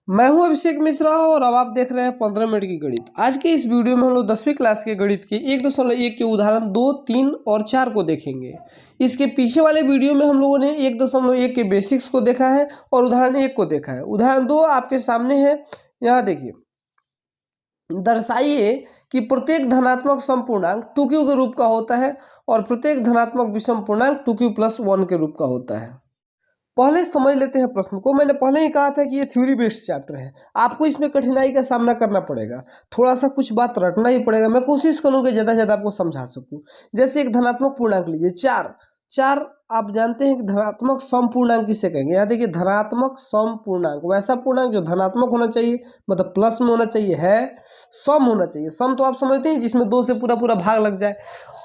मैं हूं अभिषेक मिश्रा और अब आप देख रहे हैं 15 मिनट की गणित। आज के इस वीडियो में हम लोग 10वीं क्लास के गणित के 1.1 के उदाहरण 2, 3 और 4 को देखेंगे। इसके पीछे वाले वीडियो में हम लोगों ने 1.1 के बेसिक्स को देखा है और उदाहरण 1 को देखा है। उदाहरण 2 आपके सामने है, यहाँ देखिए। दर्शाइए कि प्रत्येक धनात्मक समपूर्णांक 2q के रूप का होता है और प्रत्येक धनात्मक विषम पूर्णांक 2q+1 के रूप का होता है। पहले समझ लेते हैं प्रश्न को। मैंने पहले ही कहा था कि ये थ्योरी बेस्ड चैप्टर है, आपको इसमें कठिनाई का सामना करना पड़ेगा, थोड़ा सा कुछ बात रटना ही पड़ेगा। मैं कोशिश करूंगा ज़्यादा से ज़्यादा आपको समझा सकूं। जैसे एक धनात्मक पूर्णांक लीजिए 4। 4 आप जानते हैं कि धनात्मक समपूर्णांक किसे कहेंगे। यहाँ देखिए, धनात्मक समपूर्णांक वैसा पूर्णांक जो धनात्मक होना चाहिए, मतलब प्लस में होना चाहिए, है सम होना चाहिए। सम तो आप समझते हैं जिसमें 2 से पूरा पूरा भाग लग जाए।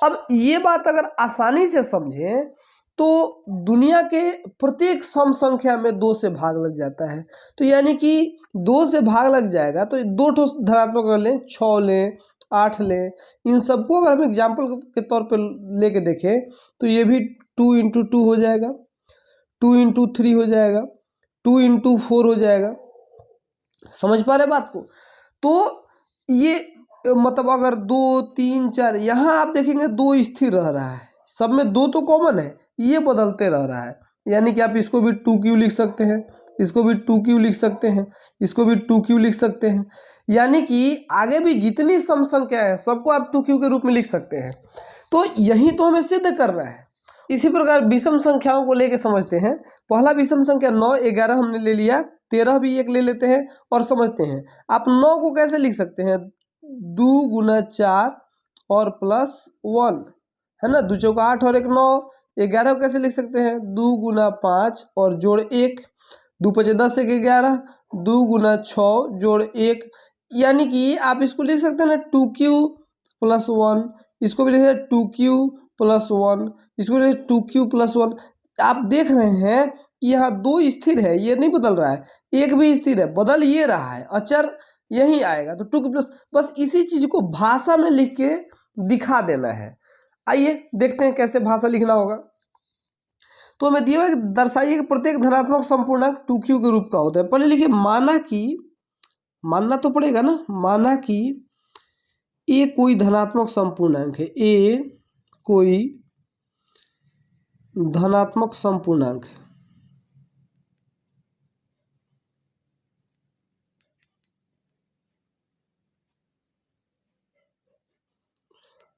अब ये बात अगर आसानी से समझें तो दुनिया के प्रत्येक सम संख्या में 2 से भाग लग जाता है। तो यानी कि 2 से भाग लग जाएगा तो 2 ठो धनात्मक अगर लें, 6 लें, 8 लें, इन सबको अगर हम एग्जाम्पल के तौर पे लेके देखें तो ये भी 2 इंटू 2 हो जाएगा, 2 इंटू 3 हो जाएगा, 2 इंटू 4 हो जाएगा। समझ पा रहे बात को? तो ये मतलब अगर 2, 3, 4, यहाँ आप देखेंगे 2 स्थिर रह रहा है, सब में 2 तो कॉमन है, ये बदलते रह रहा है। यानी कि आप इसको भी 2q लिख सकते हैं, इसको भी 2q लिख सकते हैं, इसको भी 2q लिख सकते हैं। यानी कि आगे भी जितनी सम संख्या है सबको आप 2q के रूप में लिख सकते हैं। तो यही तो हमें सिद्ध करना है। इसी प्रकार विषम संख्याओं को लेके समझते हैं। पहला विषम संख्या 9, 11 हमने ले लिया, 13 भी एक ले लेते हैं और समझते हैं। आप 9 को कैसे लिख सकते हैं? 2 गुना 4 और +1, है ना। 2 चौका 8 और 1 9। 11 को कैसे लिख सकते हैं? 2 गुना 5 और जोड़ 1, 2 5 10 1 11, 2 गुना 6 जोड़ 1। यानी कि आप इसको लिख सकते हैं ना 2q+1, इसको भी लिख सकते हैं 2q+1, इसको लिख 2q+1। आप देख रहे हैं कि यहाँ 2 स्थिर है, ये नहीं बदल रहा है, एक भी स्थिर है, बदल ये रहा है, अचर यही आएगा। तो 2q+, बस इसी चीज को भाषा में लिख के दिखा देना है। आइए देखते हैं कैसे भाषा लिखना होगा। तो हमें दिया है, दर्शाइए कि प्रत्येक धनात्मक समपूर्णांक 2q के रूप का होता है। पहले लिखिए, माना कि, मानना तो पड़ेगा ना, माना कि ए कोई धनात्मक समपूर्णांक है, ए कोई धनात्मक समपूर्णांक है।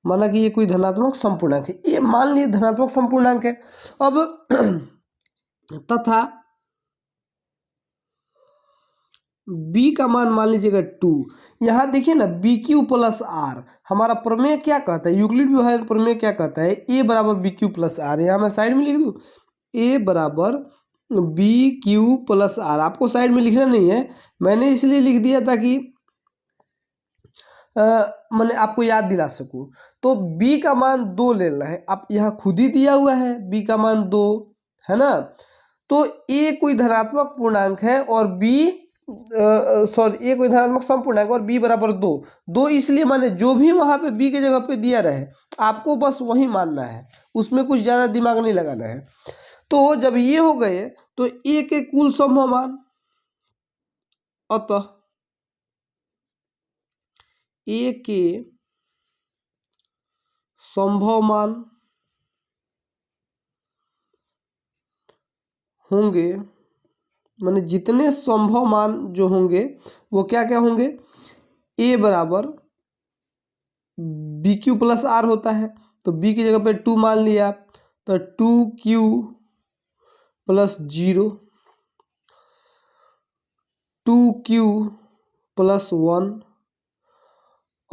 माना कि ये कोई धनात्मक समपूर्णांक है, ये मान लिए धनात्मक समपूर्णांक है। अब तथा b का मान मान लीजिएगा 2। यहाँ देखिए ना, BQ+R हमारा प्रमेय क्या कहता है, यूक्लिड विभाजन प्रमेय क्या कहता है? a बराबर BQ+R। यहाँ मैं साइड में लिख दूँ, a बराबर BQ+R। आपको साइड में लिखना नहीं है, मैंने इसलिए लिख दिया ताकि मैंने आपको याद दिला सकूं। तो b का मान 2 लेना है, आप यहाँ खुद ही दिया हुआ है b का मान 2, है ना। तो a कोई धनात्मक पूर्णांक है और b सॉरी a कोई धनात्मक समपूर्णांक और b बराबर 2। 2 इसलिए माने जो भी वहां पे b के जगह पे दिया रहे आपको बस वही मानना है, उसमें कुछ ज्यादा दिमाग नहीं लगाना है। तो जब ये हो गए तो a के कुल संभव मान, अतः a के संभव मान होंगे, माने जितने संभव मान जो होंगे वो क्या क्या होंगे? a बराबर BQ+R होता है, तो b की जगह पे 2 मान लिया, तो 2q+0, 2q+1।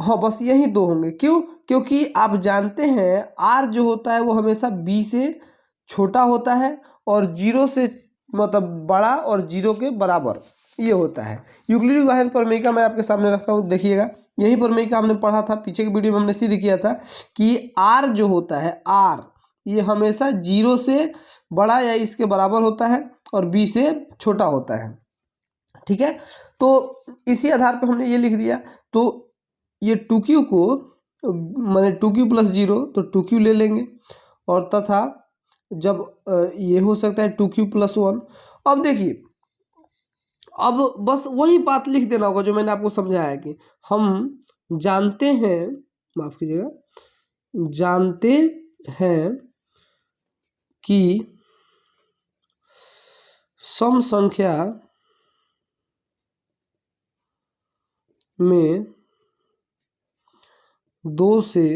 हाँ, बस यही 2 होंगे। क्यों? क्योंकि आप जानते हैं r जो होता है वो हमेशा b से छोटा होता है और 0 से मतलब बड़ा और 0 के बराबर ये होता है। यूक्लिड विभाजन प्रमेय का मैं आपके सामने रखता हूँ, देखिएगा। यही प्रमेय का हमने पढ़ा था, पीछे की वीडियो में हमने सिद्ध किया था कि r जो होता है, r ये हमेशा 0 से बड़ा या इसके बराबर होता है और b से छोटा होता है। ठीक है, तो इसी आधार पर हमने ये लिख दिया। तो ये 2q को माने 2q+0 तो 2q ले लेंगे और तथा जब ये हो सकता है 2q+1। अब देखिए अब बस वही बात लिख देना होगा जो मैंने आपको समझाया है कि हम जानते हैं, माफ कीजिएगा, जानते हैं कि सम संख्या में 2 से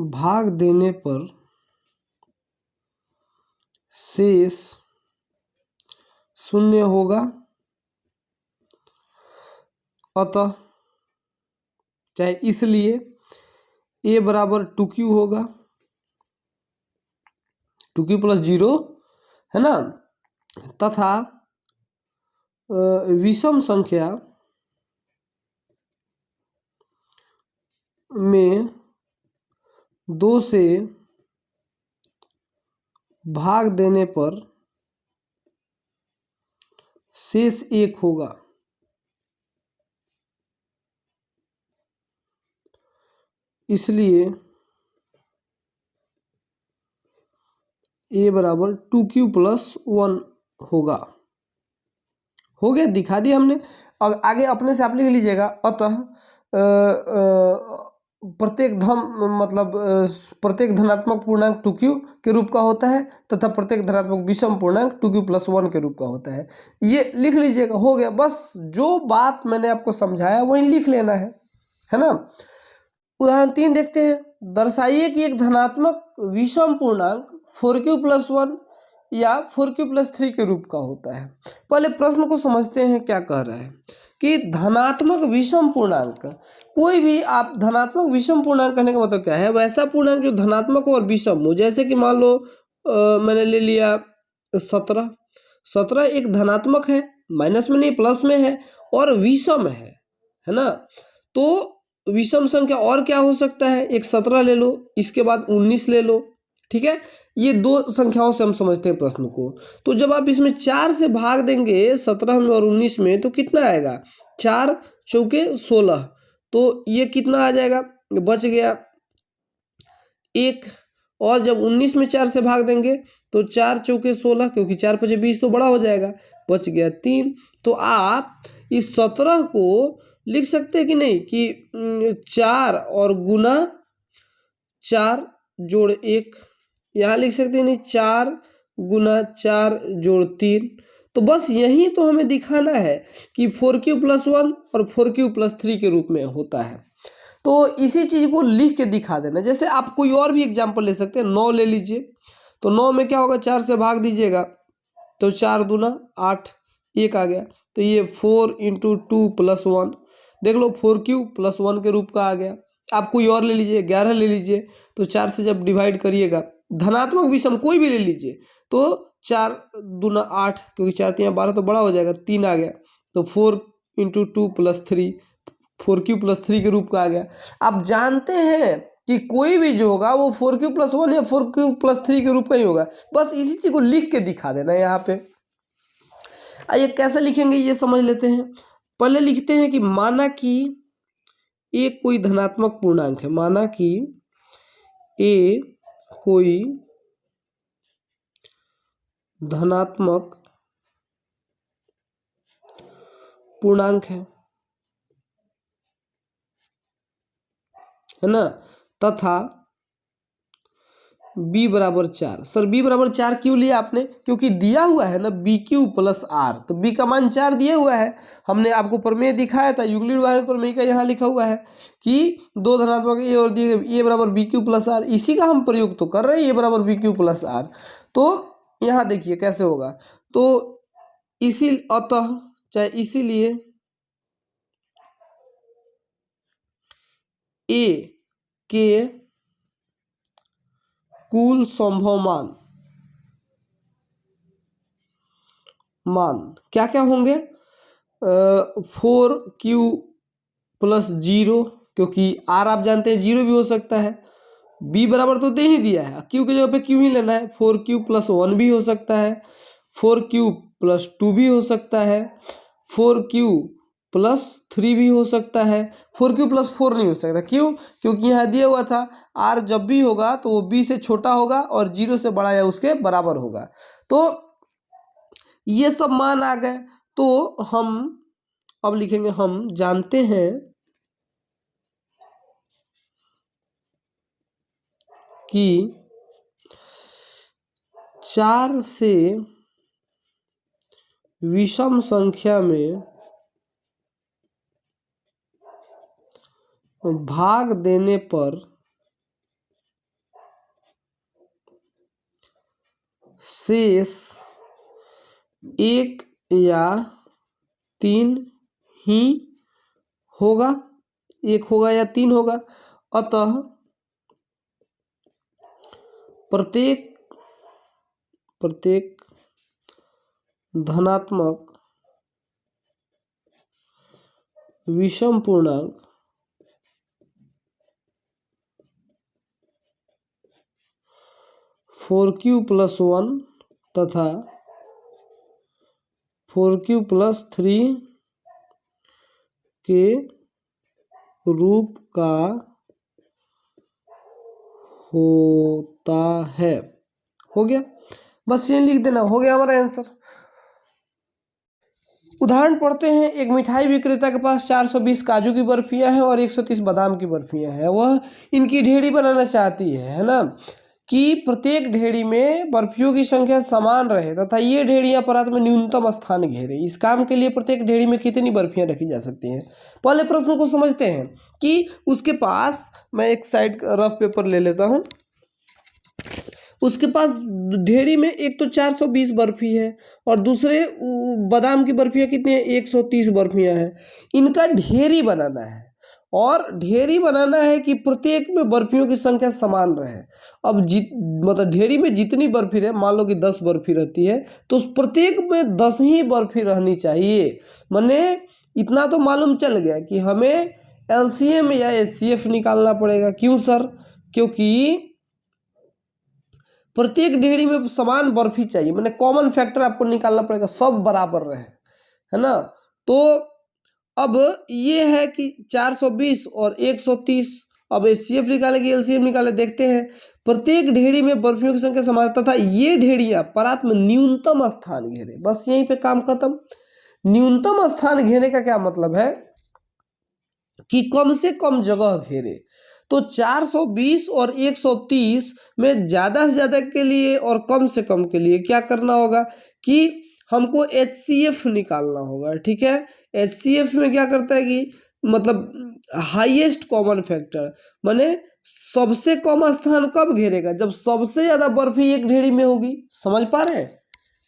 भाग देने पर शेष 0 होगा, अतः चाहे इसलिए a बराबर 2q होगा, 2q प्लस 0 है ना, तथा विषम संख्या में 2 से भाग देने पर शेष 1 होगा, इसलिए a बराबर 2q प्लस 1 होगा। हो गया, दिखा दिया हमने। और आगे अपने से आप लिख लीजिएगा, अतः प्रत्येक प्रत्येक धनात्मक पूर्णांक 2q के रूप का होता है तथा प्रत्येक धनात्मक विषम पूर्णांक 2q प्लस 1 के रूप का होता है। ये लिख लीजिएगा, हो गया। बस जो बात मैंने आपको समझाया वही लिख लेना है ना। उदाहरण 3 देखते हैं। दर्शाइए कि एक धनात्मक विषम पूर्णांक 4q प्लस 1 या 4q प्लस 3 के रूप का होता है। पहले प्रश्न को समझते हैं क्या कह रहा है कि धनात्मक विषम पूर्णांक, कोई भी आप धनात्मक विषम पूर्णांक कहने का मतलब क्या है, वैसा पूर्णांक जो धनात्मक और विषम हो। जैसे कि मान लो मैंने ले लिया 17 एक धनात्मक है, माइनस में नहीं प्लस में है और विषम है ना। तो विषम संख्या और क्या हो सकता है, एक 17 ले लो, इसके बाद 19 ले लो, ठीक है। ये 2 संख्याओं से हम समझते हैं प्रश्न को। तो जब आप इसमें 4 से भाग देंगे 17 में और 19 में तो कितना आएगा, 4 चौके 16, तो ये कितना आ जाएगा, बच गया 1। और जब 19 में 4 से भाग देंगे तो 4 चौके 16, क्योंकि 4 5 20 तो बड़ा हो जाएगा, बच गया 3। तो आप इस 17 को लिख सकते हैं कि नहीं कि 4 और गुना 4 जोड़ 1, यहाँ लिख सकते हैं नहीं 4 गुना 4 जोड़ 3। तो बस यही तो हमें दिखाना है कि 4q प्लस 1 और 4q प्लस 3 के रूप में होता है। तो इसी चीज़ को लिख के दिखा देना। जैसे आप कोई और भी एग्जाम्पल ले सकते हैं, 9 ले लीजिए, तो 9 में क्या होगा, 4 से भाग दीजिएगा तो 4 दूना 8, 1 आ गया। तो ये 4 × 2 प्लस 1, देख लो 4q प्लस 1 के रूप का आ गया। आप कोई और ले लीजिए, 11 ले लीजिए, तो 4 से जब डिवाइड करिएगा, धनात्मक विषम कोई भी ले लीजिए, तो 4 दूना 8, क्योंकि 4 3 12 तो बड़ा हो जाएगा, 3 आ गया। तो 4 × 2 प्लस 3, 4q प्लस 3 के रूप का आ गया। आप जानते हैं कि कोई भी जो होगा वो 4q प्लस 1 या 4q प्लस 3 के रूप का ही होगा। बस इसी चीज़ को लिख के दिखा देना यहाँ पे। आइए कैसे लिखेंगे ये समझ लेते हैं। पहले लिखते हैं कि माना कि एक कोई धनात्मक पूर्णांक है, माना कि ए कोई धनात्मक पूर्णांक है ना, तथा b बराबर 4। सर b बराबर 4 क्यों लिया आपने, क्योंकि दिया हुआ है ना BQ प्लस R, तो b का मान 4 दिया हुआ है। हमने आपको प्रमेय दिखाया था, यूक्लिड वाले प्रमेय का यहाँ लिखा हुआ है कि 2 धनात्मक ए और दिए गए a बराबर BQ प्लस R, इसी का हम प्रयोग तो कर रहे हैं, a बराबर BQ प्लस R। तो यहाँ देखिए कैसे होगा, तो इसी अतः चाहे इसीलिए a के कुल संभव मान क्या क्या होंगे, 4q प्लस 0, क्योंकि r आप जानते हैं 0 भी हो सकता है, b बराबर तो दे ही दिया है, q की जगह पे q ही लेना है, 4q प्लस 1 भी हो सकता है, 4q प्लस 2 भी हो सकता है, 4q प्लस 3 भी हो सकता है, 4q प्लस 4 नहीं हो सकता। क्यों, क्योंकि यहाँ दिया हुआ था r जब भी होगा तो वो b से छोटा होगा और 0 से बड़ा या उसके बराबर होगा। तो ये सब मान आ गए तो हम अब लिखेंगे हम जानते हैं कि 4 से विषम संख्या में भाग देने पर शेष 1 या 3 ही होगा, 1 होगा या 3 होगा। अतः प्रत्येक धनात्मक विषम पूर्णांक फोर क्यू प्लस 1 तथा 4q+3 के रूप का होता है। हो गया, बस ये लिख देना, हो गया हमारा आंसर। उदाहरण पढ़ते हैं। एक मिठाई विक्रेता के पास 420 काजू की बर्फियां हैं और 130 बादाम की बर्फियां हैं। वह इनकी ढेरी बनाना चाहती है ना, कि प्रत्येक ढेरी में बर्फियों की संख्या समान रहे तथा ये ढेरियां परात में न्यूनतम स्थान घेरे। इस काम के लिए प्रत्येक ढेरी में कितनी बर्फियां रखी जा सकती हैं। पहले प्रश्न को समझते हैं कि उसके पास, मैं एक साइड रफ पेपर ले लेता हूं। उसके पास ढेरी में एक तो 420 बर्फी है और दूसरे बादाम की बर्फियां कितनी है, 130 बर्फियां हैं। इनका ढेरी बनाना है और ढेरी बनाना है कि प्रत्येक में बर्फियों की संख्या समान रहे। अब मतलब ढेरी में जितनी बर्फी रहे, मान लो कि 10 बर्फी रहती है तो उस प्रत्येक में 10 ही बर्फी रहनी चाहिए। माने इतना तो मालूम चल गया कि हमें एलसीएम या एचसीएफ निकालना पड़ेगा। क्यों सर? क्योंकि प्रत्येक ढेरी में समान बर्फी चाहिए, मैंने कॉमन फैक्टर आपको निकालना पड़ेगा, सब बराबर रहे, है ना। तो अब ये है कि 420 और 130, अब एचसीएफ निकालेंगे, एलसीएम निकाले, देखते हैं। प्रत्येक ढेरी में बर्फियों की संख्या समान तथा ये ढेरियां परात में न्यूनतम स्थान घेरे। बस यहीं पे काम खत्म। न्यूनतम स्थान घेरे का क्या मतलब है कि कम से कम जगह घेरे। तो 420 और 130 में ज़्यादा से ज़्यादा के लिए और कम से कम के लिए क्या करना होगा कि हमको एचसीएफ निकालना होगा। ठीक है, एचसीएफ में क्या करता है कि मतलब हाईएस्ट कॉमन फैक्टर, माने सबसे कम स्थान कब घेरेगा, जब सबसे ज़्यादा बर्फी एक ढेरी में होगी। समझ पा रहे हैं?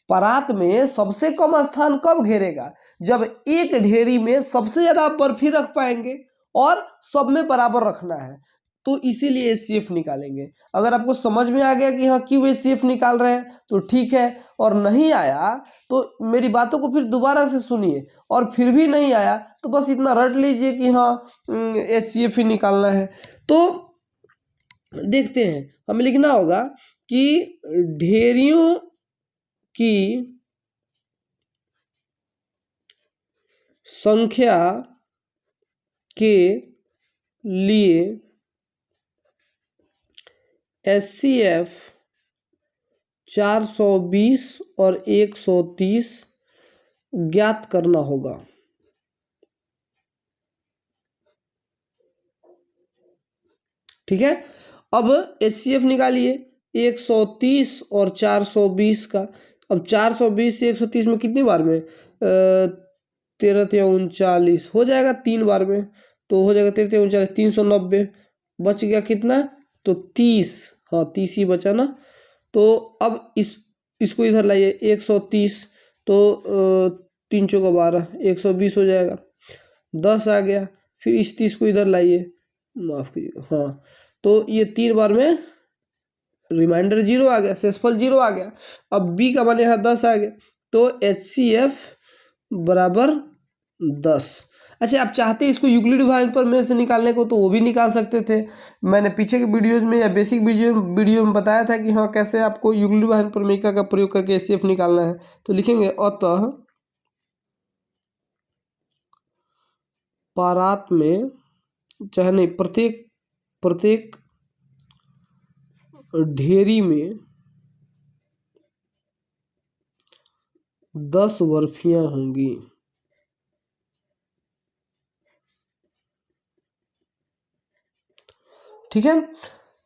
परात में सबसे कम स्थान कब घेरेगा, जब एक ढेरी में सबसे ज़्यादा बर्फी रख पाएंगे और सब में बराबर रखना है, तो इसीलिए एचसीएफ निकालेंगे। अगर आपको समझ में आ गया कि हाँ क्यों एचसीएफ निकाल रहे हैं तो ठीक है, और नहीं आया तो मेरी बातों को फिर दोबारा से सुनिए, और फिर भी नहीं आया तो बस इतना रट लीजिए कि हाँ एचसीएफ ही निकालना है। तो देखते हैं, हमें लिखना होगा कि ढेरियों की संख्या के लिए एचसीएफ 420 और 130 ज्ञात करना होगा। ठीक है, अब एचसीएफ निकालिए 130 और 420 का। अब 420 से 130 में कितनी बार में 13 39 हो जाएगा, 3 बार में तो हो जाएगा 13 39 390। बच गया कितना, तो 30, हाँ 30 ही बचा ना। तो अब इसको इधर लाइए 130, तो 3 चौका 12, 120 हो जाएगा, 10 आ गया। फिर इस 30 को इधर लाइए, माफ कीजिएगा, हाँ तो ये 3 बार में रिमाइंडर 0 आ गया, शेषफल 0 आ गया। अब बी का मान यहाँ 10 आ गया, तो एचसीएफ बराबर 10। अच्छा, आप चाहते इसको यूक्लिड विभाजन प्रमेय से निकालने को तो वो भी निकाल सकते थे। मैंने पीछे के वीडियोज में या बेसिक वीडियो में बताया था कि हाँ कैसे आपको यूक्लिड विभाजन प्रमेय का प्रयोग करके एचसीएफ निकालना है। तो लिखेंगे अतः परात में, चाहे नहीं, प्रत्येक ढेरी में 10 बर्फियां होंगी। ठीक है,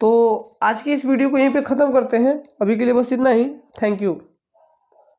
तो आज की इस वीडियो को यहीं पे ख़त्म करते हैं। अभी के लिए बस इतना ही। Thank you.